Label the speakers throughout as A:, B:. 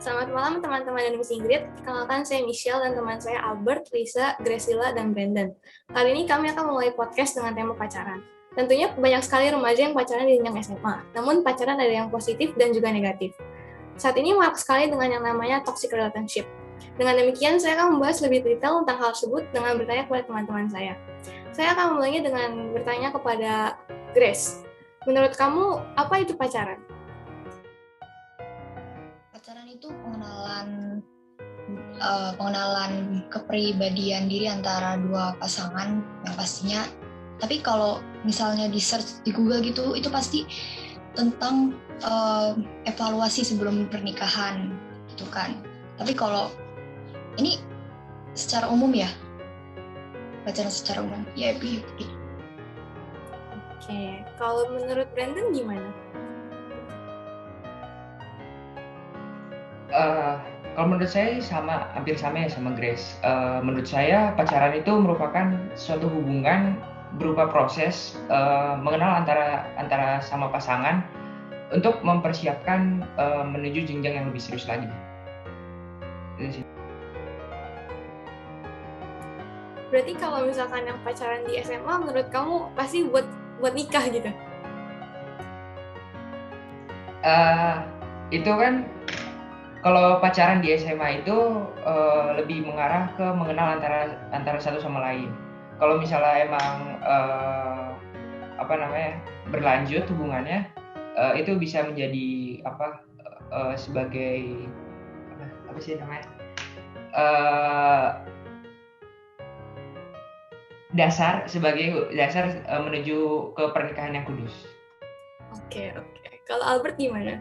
A: Selamat malam teman-teman dan Miss Ingrid. Kenalkan saya Michelle dan teman saya Albert, Lisa, Gracila, dan Brandon. Kali ini kami akan mulai podcast dengan tema pacaran. Tentunya banyak sekali remaja yang pacaran di jenjang SMA, namun pacaran ada yang positif dan juga negatif. Saat ini marak sekali dengan yang namanya toxic relationship. Dengan demikian, saya akan membahas lebih detail tentang hal tersebut dengan bertanya kepada teman-teman saya. Saya akan mulainya dengan bertanya kepada Grace. Menurut kamu, apa itu pacaran?
B: Pacaran itu pengenalan kepribadian diri antara dua pasangan yang pastinya. Tapi kalau misalnya di search di Google gitu, itu pasti tentang evaluasi sebelum pernikahan gitu kan. Tapi kalau ini secara umum ya, pacaran secara umum ya gitu.
A: Oke, kalau menurut Brandon gimana?
C: Kalau menurut saya hampir sama ya sama Grace. Menurut saya pacaran itu merupakan suatu hubungan berupa proses mengenal antara sama pasangan untuk mempersiapkan menuju jenjang yang lebih serius lagi.
A: Berarti kalau misalkan yang pacaran di SMA, menurut kamu pasti buat nikah gitu?
C: Itu kan kalau pacaran di SMA itu lebih mengarah ke mengenal antara satu sama lain. Kalau misalnya emang berlanjut hubungannya, itu bisa menjadi sebagai apa sih namanya dasar menuju ke pernikahan yang kudus.
A: Oke. Kalau Albert gimana?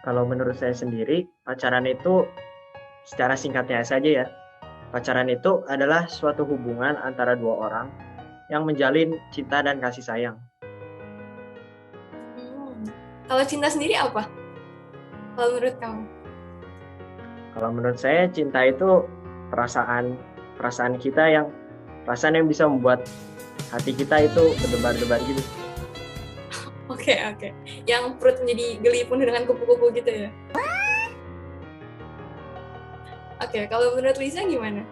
D: Kalau menurut saya sendiri, pacaran itu secara singkatnya saja ya. Pacaran itu adalah suatu hubungan antara dua orang yang menjalin cinta dan kasih sayang.
A: Kalau cinta sendiri apa? Kalau menurut kamu?
D: Kalau menurut saya, cinta itu perasaan kita perasaan yang bisa membuat hati kita itu berdebar-debar gitu.
A: Oke. Yang perut menjadi geli penuh dengan kupu-kupu gitu ya? Oke, kalau menurut Lisa gimana?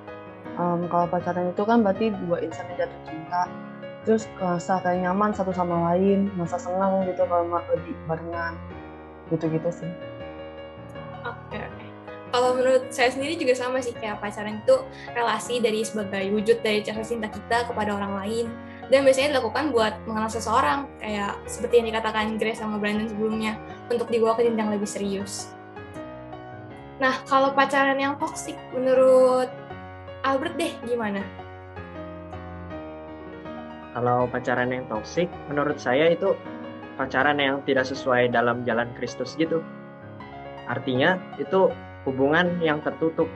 E: Kalau pacaran itu kan berarti dua insan yang jatuh cinta, terus ngerasa kayak nyaman satu sama lain, ngerasa senang gitu kalau lagi barengan, gitu-gitu sih.
A: Oke. Kalau menurut saya sendiri juga sama sih, kayak pacaran itu relasi sebagai wujud dari rasa cinta kita kepada orang lain, dan biasanya dilakukan buat mengenal seseorang, kayak seperti yang dikatakan Grace sama Brandon sebelumnya, untuk dibawa ke jenjang lebih serius. Nah, kalau pacaran yang toksik, menurut Albert deh, gimana?
D: Kalau pacaran yang toksik, menurut saya itu pacaran yang tidak sesuai dalam jalan Kristus gitu. Artinya, itu hubungan yang tertutup.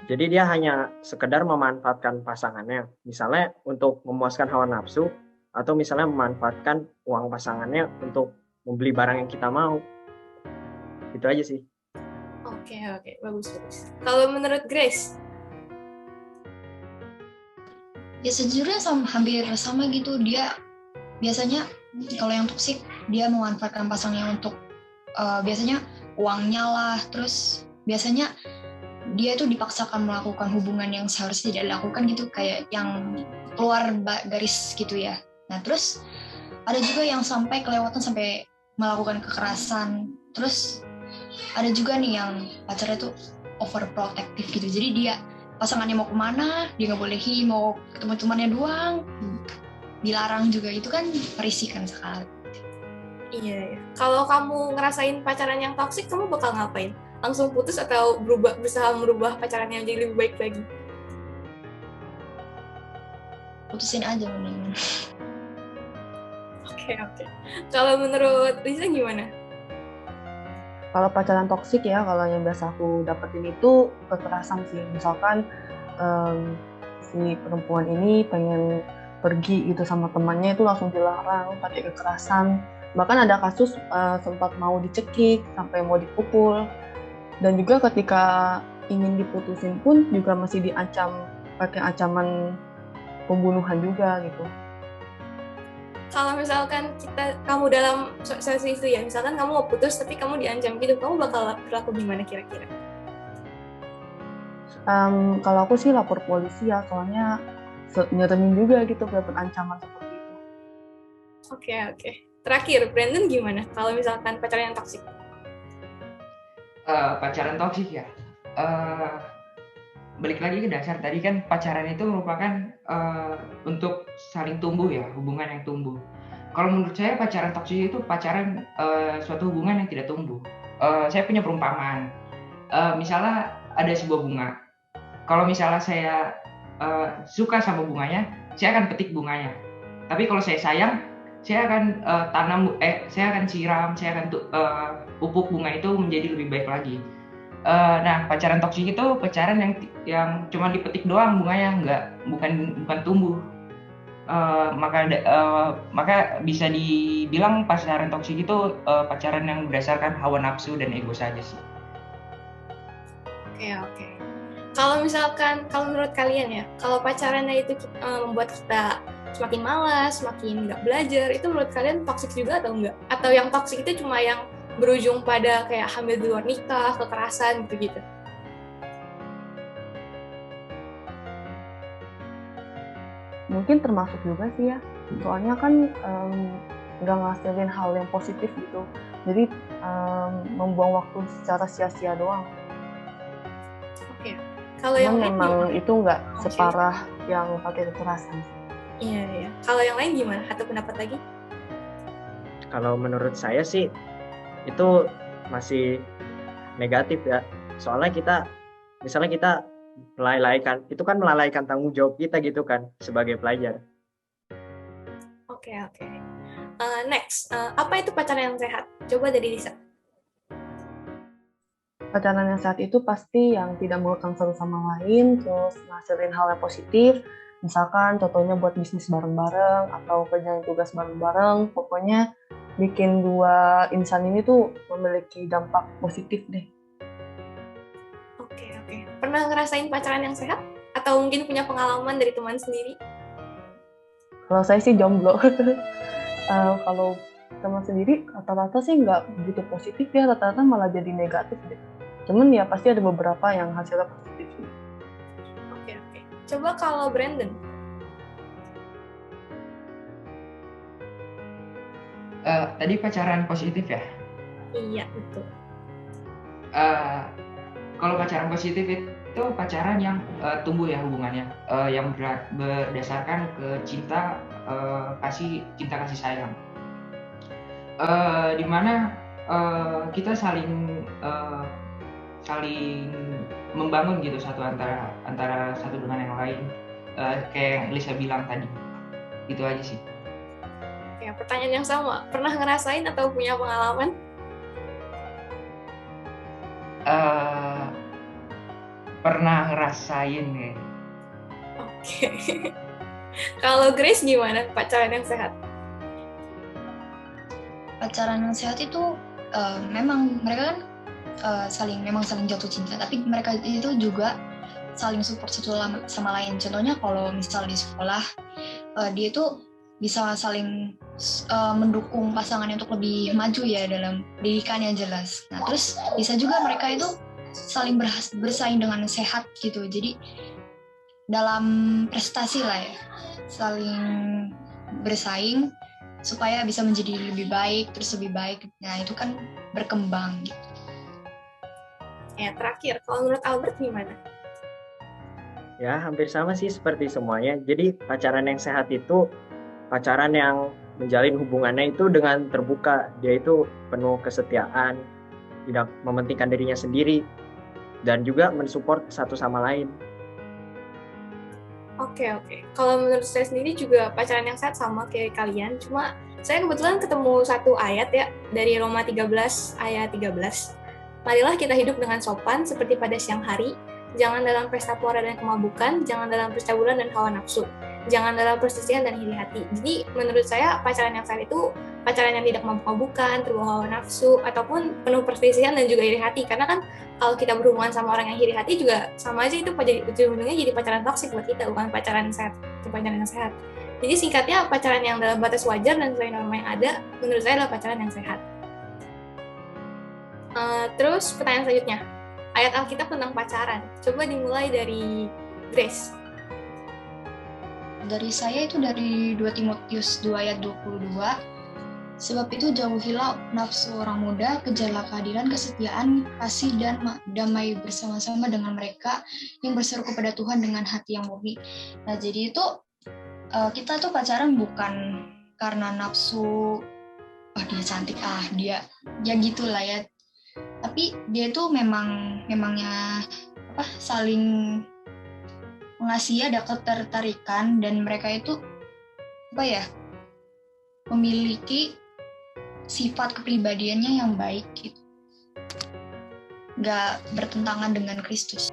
D: Jadi dia hanya sekedar memanfaatkan pasangannya, misalnya untuk memuaskan hawa nafsu, atau misalnya memanfaatkan uang pasangannya untuk membeli barang yang kita mau. Itu aja sih.
A: Oke, bagus. Kalau menurut Grace?
B: Ya sejujurnya hampir sama gitu. Dia biasanya kalau yang toksik, dia memanfaatkan pasangnya untuk biasanya uangnya lah, terus biasanya dia tuh dipaksakan melakukan hubungan yang seharusnya tidak dilakukan gitu, kayak yang keluar garis gitu ya. Nah terus ada juga yang sampai kelewatan sampai melakukan kekerasan. Terus ada juga nih yang pacarnya tuh overprotective gitu, jadi dia pasangannya mau kemana dia nggak bolehin, mau ketemu temannya doang dilarang juga. Itu kan merisikan sekali.
A: Iya. Kalau kamu ngerasain pacaran yang toksik, kamu bakal ngapain? Langsung putus atau berusaha merubah pacarannya menjadi lebih baik lagi?
B: Putusin aja mending.
A: Oke. Kalau menurut Lisa gimana?
E: Kalau pacaran toksik ya, kalau yang biasa aku dapetin itu kekerasan sih. Misalkan si perempuan ini pengen pergi gitu sama temannya, itu langsung dilarang pakai kekerasan. Bahkan ada kasus sempat mau dicekik sampai mau dipukul. Dan juga ketika ingin diputusin pun juga masih diancam pakai ancaman pembunuhan juga gitu.
A: kalau misalkan kamu dalam situasi itu ya, misalkan kamu mau putus tapi kamu diancam gitu, kamu bakal berlaku gimana kira-kira?
E: Kalau aku sih lapor polisi ya, soalnya nyeremin juga gitu dapat ancaman seperti itu.
A: Oke. Terakhir, Brandon gimana kalau misalkan pacaran yang toksik?
C: Pacaran toksik ya. Balik lagi ke dasar tadi kan, pacaran itu merupakan untuk saling tumbuh ya, hubungan yang tumbuh. Kalau menurut saya pacaran toksik itu pacaran suatu hubungan yang tidak tumbuh. Saya punya perumpamaan. Misalnya ada sebuah bunga. Kalau misalnya saya suka sama bunganya, saya akan petik bunganya. Tapi kalau saya sayang, saya akan saya akan siram, saya akan pupuk bunga itu menjadi lebih baik lagi. Nah, pacaran toksik itu pacaran yang cuma dipetik doang bunganya, bukan tumbuh. Maka bisa dibilang pacaran toksik itu pacaran yang berdasarkan hawa nafsu dan ego saja sih.
A: Oke. Kalau menurut kalian ya, kalau pacarannya itu membuat kita semakin malas, semakin nggak belajar, itu menurut kalian toksik juga atau enggak? Atau yang toksik itu cuma yang berujung pada kayak hamil di luar nikah, kekerasan gitu-gitu?
E: Mungkin termasuk juga sih ya, soalnya kan nggak ngasilin hal yang positif gitu, jadi membuang waktu secara sia-sia doang.
A: Oke. Kalau yang lain
E: memang
A: gimana?
E: itu nggak separah yang pakai kekerasan.
A: Iya. Kalau yang lain gimana? Atau pendapat lagi?
D: Kalau menurut saya sih itu masih negatif ya. Soalnya misalnya kita melalaikan tanggung jawab kita gitu kan sebagai pelajar.
A: Oke. Next, apa itu pacaran yang sehat? Coba dari Lisa.
E: Pacaran yang sehat itu pasti yang tidak mengekang satu sama lain, terus ngasilin hal yang positif, misalkan contohnya buat bisnis bareng-bareng atau kerjain tugas bareng-bareng, pokoknya bikin dua insan ini tuh memiliki dampak positif deh.
A: Oke. Pernah ngerasain pacaran yang sehat? Atau mungkin punya pengalaman dari teman sendiri?
E: Kalau saya sih jomblo. Kalau teman sendiri rata-rata sih nggak begitu positif ya, rata-rata malah jadi negatif deh. Cuman ya pasti ada beberapa yang hasilnya positif sih.
A: Oke. Coba kalau Brandon.
C: Tadi pacaran positif ya?
A: Iya, betul.
C: Kalau pacaran positif itu pacaran yang tumbuh ya hubungannya, yang berdasarkan ke cinta kasih sayang, dimana kita saling membangun gitu antara satu dengan yang lain, kayak yang Lisa bilang tadi. Itu aja sih.
A: Ya, pertanyaan yang sama. Pernah ngerasain atau punya pengalaman?
C: Pernah ngerasain ya.
A: Oke. Kalau Grace gimana pacaran yang sehat?
B: Pacaran yang sehat itu memang mereka kan saling jatuh cinta, tapi mereka itu juga saling support satu sama lain. Contohnya kalau misal di sekolah, dia itu bisa saling mendukung pasangannya untuk lebih maju ya dalam pendidikan yang jelas. Nah, terus bisa juga mereka itu saling bersaing dengan sehat gitu. Jadi dalam prestasi lah ya, saling bersaing supaya bisa menjadi lebih baik, terus lebih baik. Nah, itu kan berkembang gitu.
A: Ya, terakhir, kalau menurut Albert gimana?
D: Ya, hampir sama sih seperti semuanya. Jadi pacaran yang sehat itu pacaran yang menjalin hubungannya itu dengan terbuka. Dia itu penuh kesetiaan, tidak mementingkan dirinya sendiri, dan juga mensupport satu sama lain.
A: Oke. Kalau menurut saya sendiri juga pacaran yang sehat sama kayak kalian, cuma saya kebetulan ketemu satu ayat ya dari Roma 13 ayat 13. Marilah kita hidup dengan sopan seperti pada siang hari, jangan dalam pesta pora dan kemabukan, jangan dalam percabulan dan hawa nafsu, jangan dalam perselisihan dan iri hati. Jadi menurut saya pacaran yang sehat itu pacaran yang tidak mabuk-mabukan, terbawa hawa nafsu, ataupun penuh perselisihan dan juga iri hati. Karena kan kalau kita berhubungan sama orang yang iri hati juga sama aja itu ujung-ujungnya jadi pacaran toksik buat kita, bukan pacaran sehat, itu pacaran yang sehat. Jadi singkatnya, pacaran yang dalam batas wajar dan sesuai norma yang ada, menurut saya adalah pacaran yang sehat. Terus pertanyaan selanjutnya, ayat Alkitab tentang pacaran. Coba dimulai dari Grace.
B: Dari saya itu dari 2 Timotius 2 ayat 22. Sebab itu jauhilah nafsu orang muda, kejarlah keadilan, kesetiaan, kasih, dan damai bersama-sama dengan mereka yang berseru kepada Tuhan dengan hati yang murni. Nah, jadi itu kita tuh pacaran bukan karena nafsu, oh dia cantik, dia ya gitulah ya. Tapi dia tuh memangnya saling mengasihi, ada ketertarikan, dan mereka itu memiliki sifat kepribadiannya yang baik gitu. Nggak bertentangan dengan Kristus.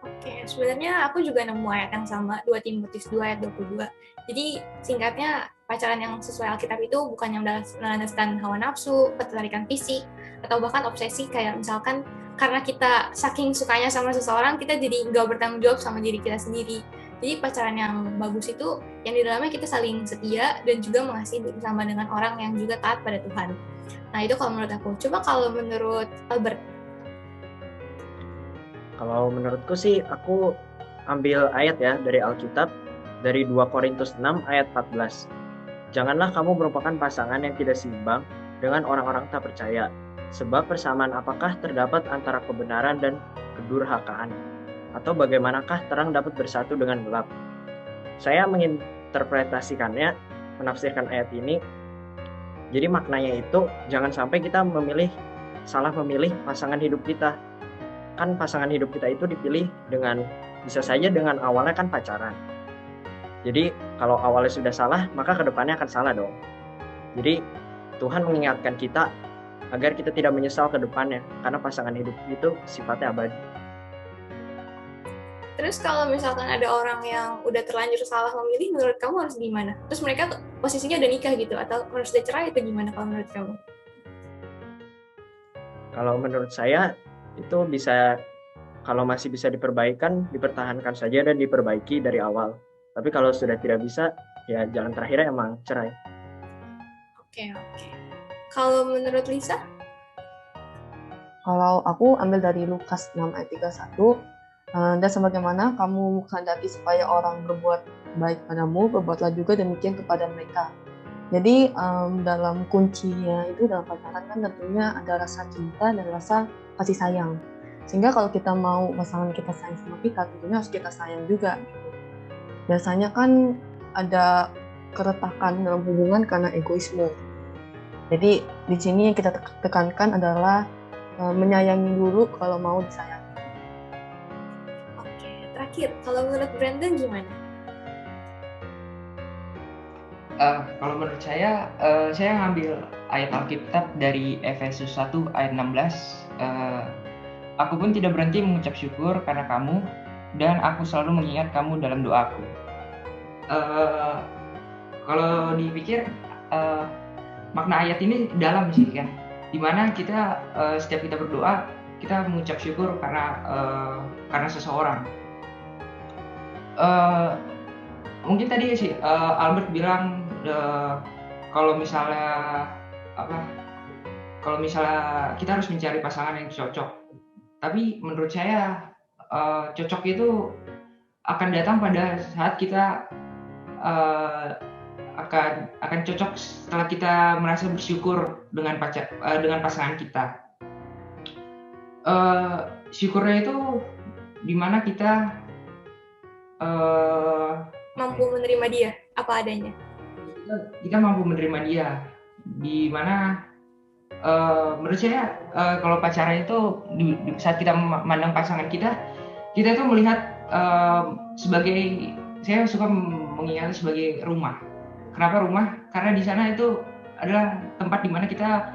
A: Oke, sebenarnya aku juga nemu ayat yang sama, 2 Timotius 2 ayat 22. Jadi singkatnya, pacaran yang sesuai Alkitab itu bukan yang melandaskan hawa nafsu, ketertarikan fisik, atau bahkan obsesi kayak misalkan karena kita saking sukanya sama seseorang, kita jadi nggak bertanggung jawab sama diri kita sendiri. Jadi pacaran yang bagus itu yang di dalamnya kita saling setia dan juga mengasihi bersama dengan orang yang juga taat pada Tuhan. Nah itu kalau menurut aku. Coba kalau menurut Albert.
D: Kalau menurutku sih aku ambil ayat ya dari Alkitab, dari 2 Korintus 6 ayat 14. Janganlah kamu merupakan pasangan yang tidak seimbang dengan orang-orang tak percaya. Sebab persamaan apakah terdapat antara kebenaran dan kedurhakaan? Atau bagaimanakah terang dapat bersatu dengan gelap? Saya menginterpretasikannya, menafsirkan ayat ini. Jadi maknanya itu jangan sampai kita salah memilih pasangan hidup kita. Kan pasangan hidup kita itu dipilih bisa saja dengan awalnya kan pacaran. Jadi kalau awalnya sudah salah, maka kedepannya akan salah dong. Jadi Tuhan mengingatkan kita agar kita tidak menyesal ke depannya, karena pasangan hidup itu sifatnya abadi.
A: Terus kalau misalkan ada orang yang udah terlanjur salah memilih, menurut kamu harus gimana? Terus mereka posisinya udah nikah gitu, atau harus udah cerai itu gimana kalau menurut kamu?
D: Kalau menurut saya itu kalau masih bisa dipertahankan saja dan diperbaiki dari awal. Tapi kalau sudah tidak bisa, ya jalan terakhirnya emang cerai.
A: Oke. Kalau menurut Lisa?
E: Kalau aku ambil dari Lukas 6 ayat 31, dan sebagaimana kamu menghendaki supaya orang berbuat baik padamu, berbuatlah juga demikian kepada mereka. Jadi dalam kuncinya itu dalam pacaran kan tentunya ada rasa cinta dan rasa kasih sayang. Sehingga kalau kita mau pasangan kita sayang sama kita, tentunya harus kita sayang juga. Biasanya kan ada keretakan dalam hubungan karena egoisme. Jadi di sini yang kita tekankan adalah menyayangi dulu kalau mau disayangi.
A: Oke, terakhir, kalau menurut Brandon gimana?
C: Kalau menurut saya ngambil ayat Alkitab dari Efesus 1 ayat 16. Aku pun tidak berhenti mengucap syukur karena kamu, dan aku selalu mengingat kamu dalam doaku. Kalau dipikir, makna ayat ini dalam sih kan, dimana kita setiap kita berdoa, kita mengucap syukur karena seseorang. Mungkin tadi sih Albert bilang kalau misalnya kita harus mencari pasangan yang cocok. Tapi menurut saya cocok itu akan datang pada saat kita akan cocok setelah kita merasa bersyukur dengan pasangan kita. Syukurnya itu dimana kita
A: mampu menerima dia apa adanya.
C: Kita mampu menerima dia, di mana menurut saya kalau pacaran itu di saat kita memandang pasangan kita itu melihat saya suka mengingat sebagai rumah. Kenapa rumah? Karena di sana itu adalah tempat di mana kita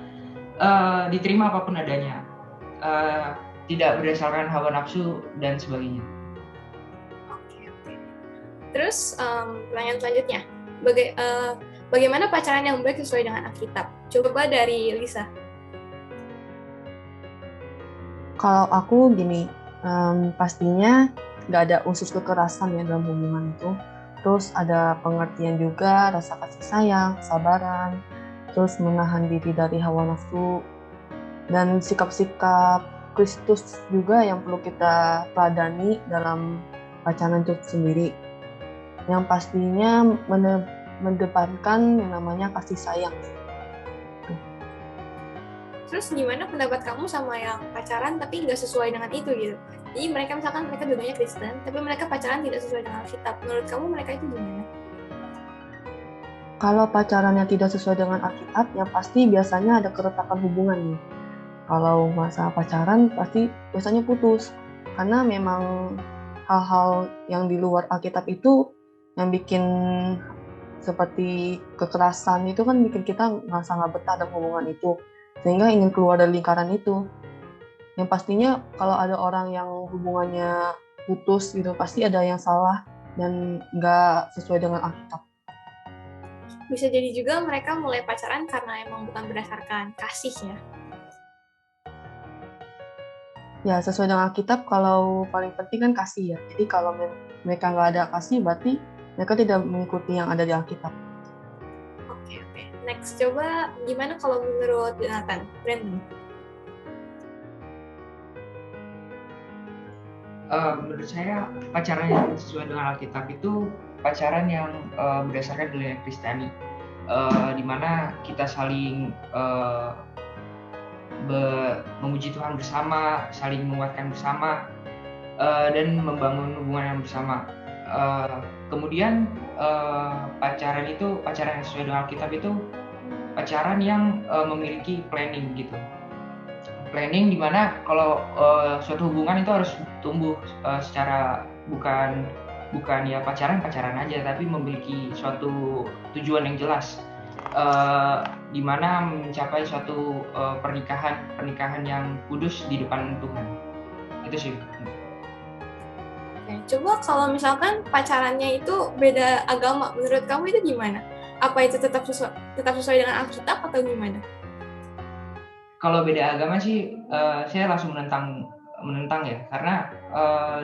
C: diterima apapun adanya, tidak berdasarkan hawa nafsu dan sebagainya.
A: Oke. Terus pertanyaan selanjutnya, bagaimana pacaran yang baik sesuai dengan Alkitab? Coba dari Lisa.
E: Kalau aku gini, pastinya nggak ada unsur kekerasan ya dalam hubungan itu. Terus ada pengertian juga, rasa kasih sayang, kesabaran, terus menahan diri dari hawa nafsu, dan sikap-sikap Kristus juga yang perlu kita teladani dalam pacaran itu sendiri. Yang pastinya mendepankan yang namanya kasih sayang.
A: Terus gimana pendapat kamu sama yang pacaran tapi nggak sesuai dengan itu gitu? Jadi mereka misalkan mereka dulunya Kristen, tapi mereka pacaran tidak sesuai dengan Alkitab. Menurut kamu mereka itu gimana?
E: Kalau pacarannya tidak sesuai dengan Alkitab, yang pasti biasanya ada keretakan hubungan nih. Kalau masa pacaran pasti biasanya putus. Karena memang hal-hal yang di luar Alkitab itu yang bikin seperti kekerasan itu kan bikin kita ngerasa nggak betah dalam hubungan itu. Sehingga ingin keluar dari lingkaran itu. Yang pastinya kalau ada orang yang hubungannya putus gitu, pasti ada yang salah dan nggak sesuai dengan Alkitab.
A: Bisa jadi juga mereka mulai pacaran karena emang bukan berdasarkan kasih ya.
E: Ya, sesuai dengan Alkitab, kalau paling penting kan kasih ya. Jadi kalau mereka nggak ada kasih, berarti mereka tidak mengikuti yang ada di Alkitab.
A: Oke. Next, coba gimana kalau menurut Jonathan, Brandon?
C: Menurut saya pacaran yang sesuai dengan Alkitab itu pacaran yang berdasarkan nilai Kristiani, di mana kita saling memuji Tuhan bersama, saling menguatkan bersama, dan membangun hubungan yang bersama. Kemudian pacaran yang sesuai dengan Alkitab itu pacaran yang memiliki planning gitu. Planning di mana kalau suatu hubungan itu harus tumbuh secara bukan ya pacaran aja, tapi memiliki suatu tujuan yang jelas, di mana mencapai suatu pernikahan yang kudus di depan Tuhan. Itu sih.
A: Oke, coba kalau misalkan pacarannya itu beda agama, menurut kamu itu gimana? Apa itu tetap sesuai dengan Alkitab atau gimana?
C: Kalau beda agama sih, saya langsung menentang ya, karena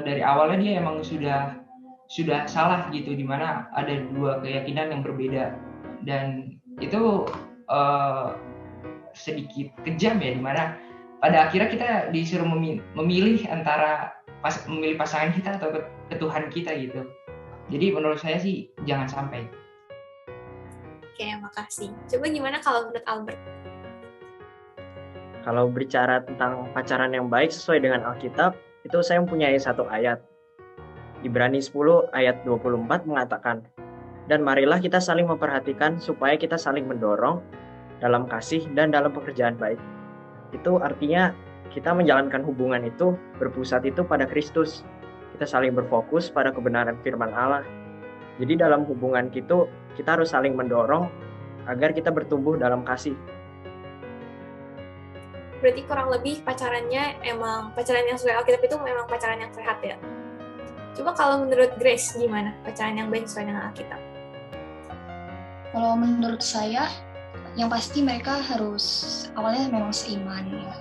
C: dari awalnya dia emang sudah salah gitu, dimana ada dua keyakinan yang berbeda, dan itu sedikit kejam ya, dimana pada akhirnya kita disuruh memilih antara memilih pasangan kita atau ke Tuhan kita gitu. Jadi menurut saya sih jangan sampai.
A: Oke, makasih. Coba gimana kalau menurut Albert?
D: Kalau berbicara tentang pacaran yang baik sesuai dengan Alkitab, itu saya mempunyai satu ayat. Ibrani 10 ayat 24 mengatakan, "Dan marilah kita saling memperhatikan supaya kita saling mendorong dalam kasih dan dalam pekerjaan baik." Itu artinya kita menjalankan hubungan itu berpusat itu pada Kristus. Kita saling berfokus pada kebenaran firman Allah. Jadi dalam hubungan kita harus saling mendorong agar kita bertumbuh dalam kasih.
A: Berarti kurang lebih pacaran yang sesuai Alkitab itu memang pacaran yang sehat ya. Coba kalau menurut Grace gimana pacaran yang baik sesuai dengan Alkitab?
B: Kalau menurut saya, yang pasti mereka harus awalnya memang seiman ya.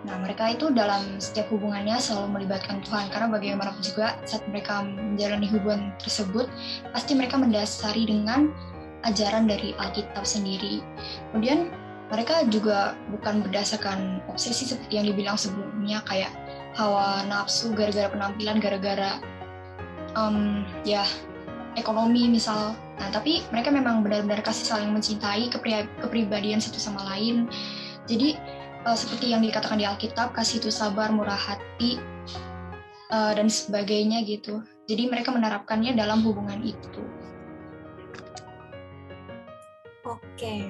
B: Nah, mereka itu dalam setiap hubungannya selalu melibatkan Tuhan, karena bagaimanapun juga saat mereka menjalani hubungan tersebut, pasti mereka mendasari dengan ajaran dari Alkitab sendiri. Kemudian mereka juga bukan berdasarkan obsesi seperti yang dibilang sebelumnya, kayak hawa nafsu gara-gara penampilan, gara-gara ekonomi misal. Nah, tapi mereka memang benar-benar kasih saling mencintai kepribadian satu sama lain. Jadi seperti yang dikatakan di Alkitab, kasih itu sabar, murah hati, dan sebagainya gitu. Jadi mereka menerapkannya dalam hubungan itu.
A: Oke.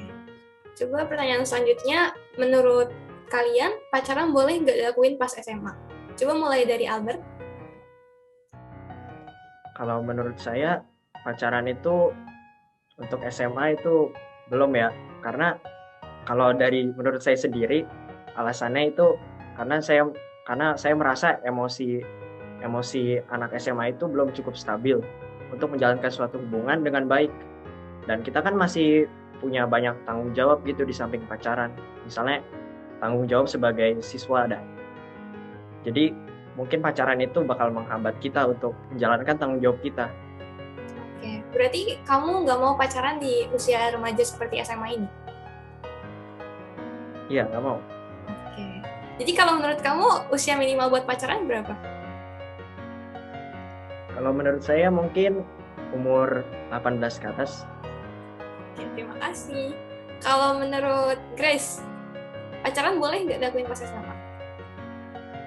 A: Coba pertanyaan selanjutnya, menurut kalian pacaran boleh nggak dilakuin pas SMA? Coba mulai dari Albert.
D: Kalau menurut saya pacaran itu untuk SMA itu belum ya, karena kalau menurut saya sendiri alasannya itu karena saya merasa emosi anak SMA itu belum cukup stabil untuk menjalankan suatu hubungan dengan baik, dan kita kan masih punya banyak tanggung jawab gitu di samping pacaran, misalnya tanggung jawab sebagai siswa dan jadi mungkin pacaran itu bakal menghambat kita untuk menjalankan tanggung jawab kita.
A: Oke. berarti kamu nggak mau pacaran di usia remaja seperti SMA ini?
D: Iya, nggak mau.
A: Oke. Jadi kalau menurut kamu usia minimal buat pacaran berapa?
D: Kalau menurut saya mungkin umur 18 ke atas.
A: Oke, terima kasih. Kalau menurut Grace, pacaran boleh nggak dilakuin pas SMA?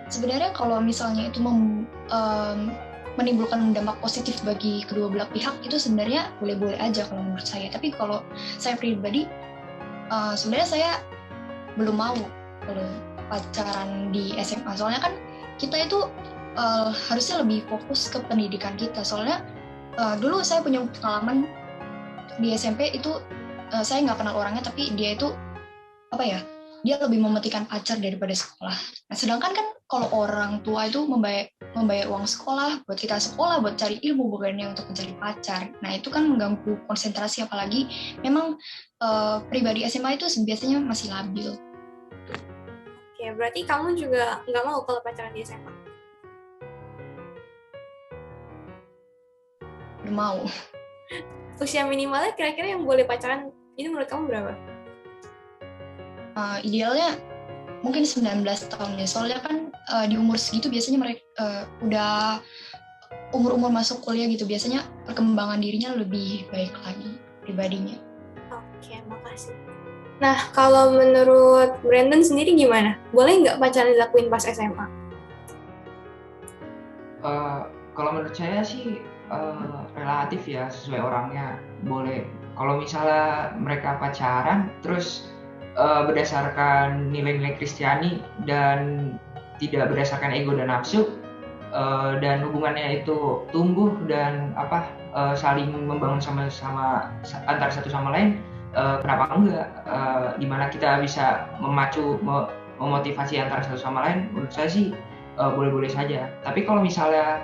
B: Sebenarnya kalau misalnya itu menimbulkan dampak positif bagi kedua belah pihak, itu sebenarnya boleh-boleh aja kalau menurut saya. Tapi kalau saya pribadi, sebenarnya saya belum mau kalau pacaran di SMA. Soalnya kan kita itu harusnya lebih fokus ke pendidikan kita. Soalnya dulu saya punya pengalaman di SMP itu, saya nggak kenal orangnya, tapi dia itu dia lebih mementingkan pacar daripada sekolah. Nah, sedangkan kan kalau orang tua itu membayar uang sekolah buat kita sekolah, buat cari ilmu, bukannya untuk mencari pacar. Nah, itu kan mengganggu konsentrasi, apalagi memang pribadi SMA itu biasanya masih labil.
A: Oke, berarti kamu juga nggak mau kalau pacaran di SMA?
B: Belum mau.
A: Usia minimalnya kira-kira yang boleh pacaran ini menurut kamu berapa?
B: Idealnya mungkin 19 tahun ya. Soalnya kan di umur segitu biasanya mereka udah umur-umur masuk kuliah gitu. Biasanya perkembangan dirinya lebih baik lagi pribadinya.
A: Oke, makasih. Nah, kalau menurut Brandon sendiri gimana? Boleh nggak pacaran dilakuin pas SMA?
C: Kalau menurut saya sih relatif ya, sesuai orangnya. Boleh. Kalau misalnya mereka pacaran, terus berdasarkan nilai-nilai Kristiani dan tidak berdasarkan ego dan nafsu, dan hubungannya itu tumbuh dan saling membangun sama antara satu sama lain, kenapa enggak? Dimana kita bisa memotivasi antara satu sama lain, menurut saya sih boleh-boleh saja. Tapi kalau misalnya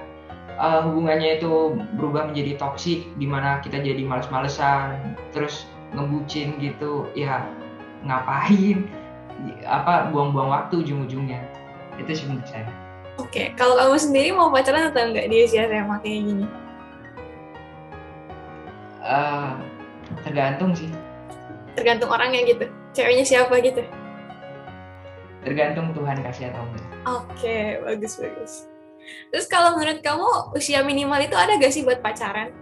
C: hubungannya itu berubah menjadi toksik, dimana kita jadi males-malesan, terus ngebucin gitu, ya ngapain? Buang-buang waktu ujung-ujungnya. Itu sih menurut saya.
A: Oke, kalau kamu sendiri mau pacaran atau enggak di usia SMA kayak gini?
C: Tergantung sih.
A: Tergantung orangnya gitu. Ceweknya siapa gitu?
C: Tergantung Tuhan kasih atau enggak.
A: Oke, bagus. Terus kalau menurut kamu usia minimal itu ada gak sih buat pacaran?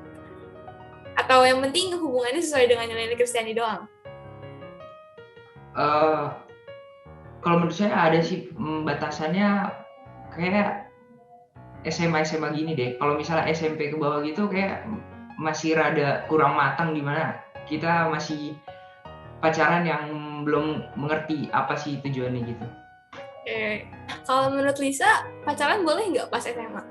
A: Atau yang penting hubungannya sesuai dengan nilai Kristiani doang?
C: Kalau menurut saya ada sih batasannya, kayak SMA gini deh. Kalau misalnya SMP ke bawah gitu kayak masih rada kurang matang, dimana kita masih pacaran yang belum mengerti apa sih tujuannya gitu.
A: Kalau menurut Lisa, pacaran boleh nggak pas SMA?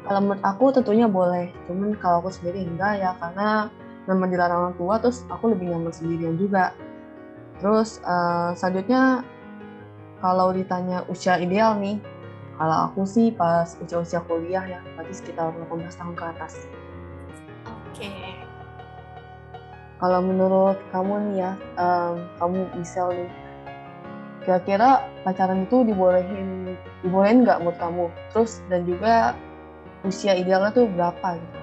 E: Kalau menurut aku tentunya boleh, cuman kalau aku sendiri enggak ya, karena memang dilarang orang tua, terus aku lebih nyaman sendirian juga. Terus selanjutnya kalau ditanya usia ideal nih, kalau aku sih pas usia kuliah ya, berarti sekitar 18 tahun ke atas.
A: Oke.
E: Kalau menurut kamu nih ya, kamu Michelle nih, kira-kira pacaran itu dibolehin nggak buat kamu? Terus dan juga usia idealnya tuh berapa gitu?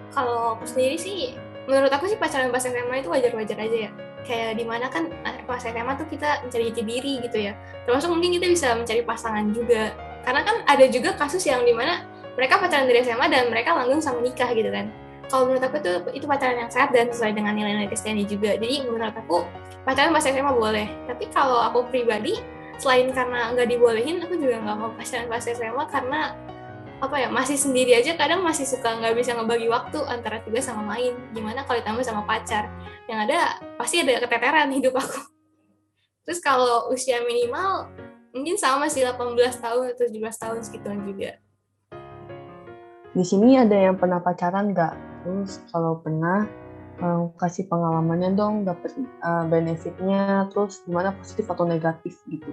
A: Kalau aku sendiri sih, menurut aku sih pacaran pas SMA itu wajar-wajar aja ya. Kayak dimana kan pas SMA tuh kita mencari jati diri gitu ya. Termasuk mungkin kita bisa mencari pasangan juga. Karena kan ada juga kasus yang dimana mereka pacaran dari SMA dan mereka langgeng sama nikah gitu kan. Kalau menurut aku itu pacaran yang sehat dan sesuai dengan nilai-nilai Kristiani juga. Jadi menurut aku pacaran pas SMA boleh. Tapi kalau aku pribadi, selain karena nggak dibolehin, aku juga nggak mau pacaran pas SMA karena masih sendiri aja kadang masih suka nggak bisa ngebagi waktu antara tugas sama main. Gimana kalau ditambah sama pacar? Yang ada pasti ada keteteran hidup aku. Terus kalau usia minimal mungkin sama sih 18 tahun atau 17 tahun segituan juga.
E: Di sini ada yang pernah pacaran nggak? Terus kalau pernah, kasih pengalamannya dong, dapat benefitnya, terus gimana positif atau negatif gitu.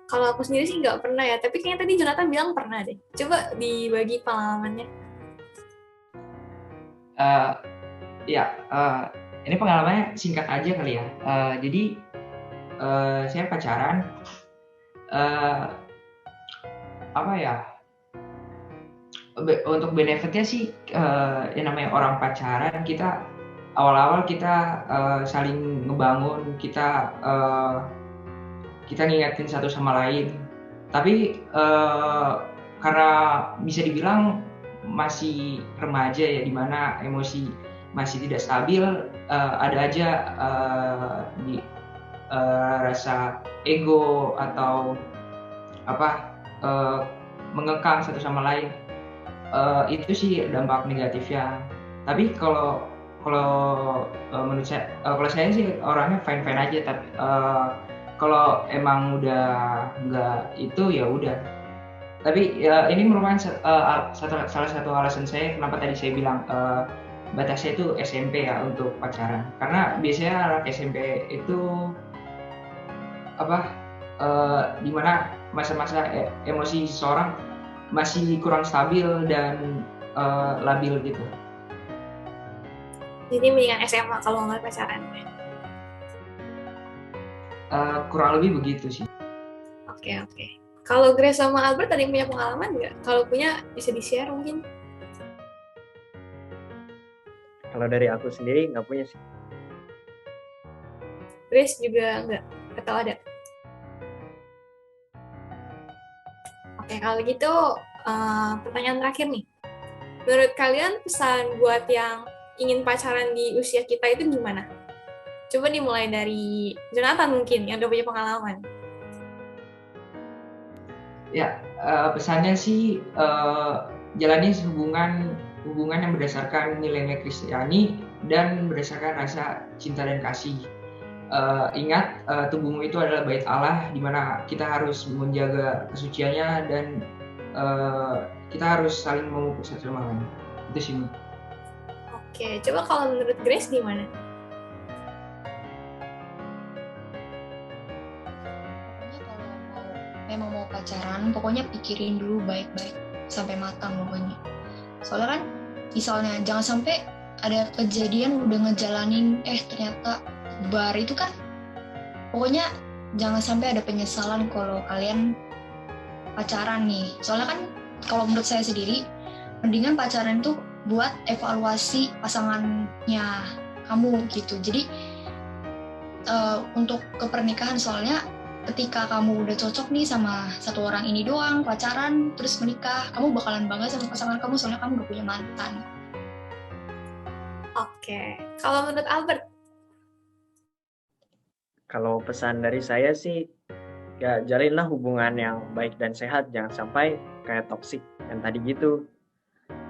A: Kalau aku sendiri sih nggak pernah ya, tapi kayaknya tadi Jonathan bilang pernah deh. Coba dibagi pengalamannya.
C: Ini pengalamannya singkat aja kali ya. Jadi saya pacaran, untuk benefitnya sih yang namanya orang pacaran, kita awal-awal kita saling ngebangun, kita ngingetin satu sama lain. Tapi karena bisa dibilang masih remaja ya, dimana emosi masih tidak stabil, ada aja rasa ego atau mengekang satu sama lain. Itu sih dampak negatifnya. Tapi kalau menurut saya, kalau saya sih orangnya fine aja. Tapi kalau emang udah nggak itu ya udah. Tapi ini merupakan salah satu alasan saya kenapa tadi saya bilang batasnya itu SMP ya untuk pacaran. Karena biasanya anak SMP itu dimana masa-masa emosi seseorang masih kurang stabil dan labil gitu.
A: Jadi mendingan SMA kalau nggak pacaran.
C: Kurang lebih begitu sih.
A: Oke. Kalau Grace sama Albert tadi punya pengalaman nggak? Kalau punya bisa di-share mungkin.
D: Kalau dari aku sendiri nggak punya sih.
A: Grace juga nggak? Atau ada? Oke, kalau gitu pertanyaan terakhir nih. Menurut kalian pesan buat yang ingin pacaran di usia kita itu gimana? Coba dimulai dari Jonathan mungkin, yang udah punya pengalaman.
C: Ya, pesannya sih jalani hubungan yang berdasarkan nilai-nilai Kristiani dan berdasarkan rasa cinta dan kasih. Ingat, tubuhmu itu adalah bait Allah, di mana kita harus menjaga kesuciannya dan kita harus saling memupuk satu sama lain. Itu sih.
A: Oke, coba kalau menurut Grace gimana?
B: Memang mau pacaran, pokoknya pikirin dulu baik-baik sampai matang pokoknya. Soalnya kan, misalnya jangan sampai ada kejadian udah ngejalanin, ternyata bar itu kan, pokoknya jangan sampai ada penyesalan kalau kalian pacaran nih. Soalnya kan, kalau menurut saya sendiri, mendingan pacaran itu buat evaluasi pasangannya kamu gitu. Jadi untuk kepernikahan, soalnya ketika kamu udah cocok nih sama satu orang ini doang, pacaran, terus menikah, kamu bakalan bangga sama pasangan kamu soalnya kamu udah punya mantan.
A: Oke, kalau menurut Albert?
D: Kalau pesan dari saya sih, ya jalinlah hubungan yang baik dan sehat, jangan sampai kayak toksik yang tadi gitu.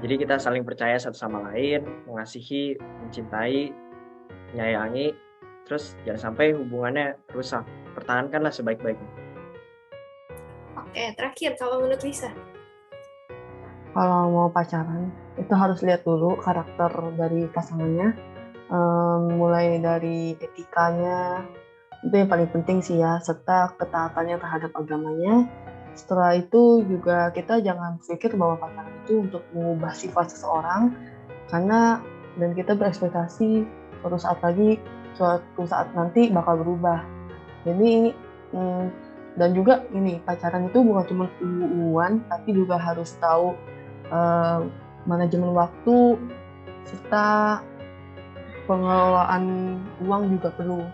D: Jadi kita saling percaya satu sama lain, mengasihi, mencintai, menyayangi, terus jangan sampai hubungannya rusak. Pertahankanlah sebaik-baiknya.
A: Oke, terakhir kalau menurut Lisa?
E: Kalau mau pacaran, itu harus lihat dulu karakter dari pasangannya, mulai dari etikanya, itu yang paling penting sih ya, serta ketaatannya terhadap agamanya. Setelah itu juga kita jangan pikir bahwa pacaran itu untuk mengubah sifat seseorang, karena dan kita berekspektasi suatu saat nanti bakal berubah. Jadi dan juga ini pacaran itu bukan cuma uwan, tapi juga harus tahu manajemen waktu serta pengelolaan uang juga perlu.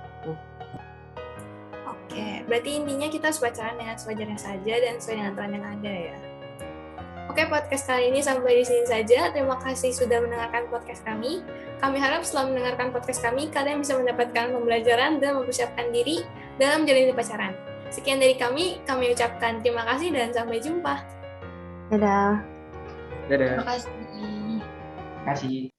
A: Oke, berarti intinya kita harus pacaran dengan sewajarnya saja dan sesuai dengan aturan yang ada ya. Oke, podcast kali ini sampai di sini saja. Terima kasih sudah mendengarkan podcast kami. Kami harap setelah mendengarkan podcast kami, kalian bisa mendapatkan pembelajaran dan mempersiapkan diri dalam menjalani pacaran. Sekian dari kami ucapkan terima kasih dan sampai jumpa.
E: Dadah.
D: Dadah.
B: Terima kasih.
C: Terima kasih.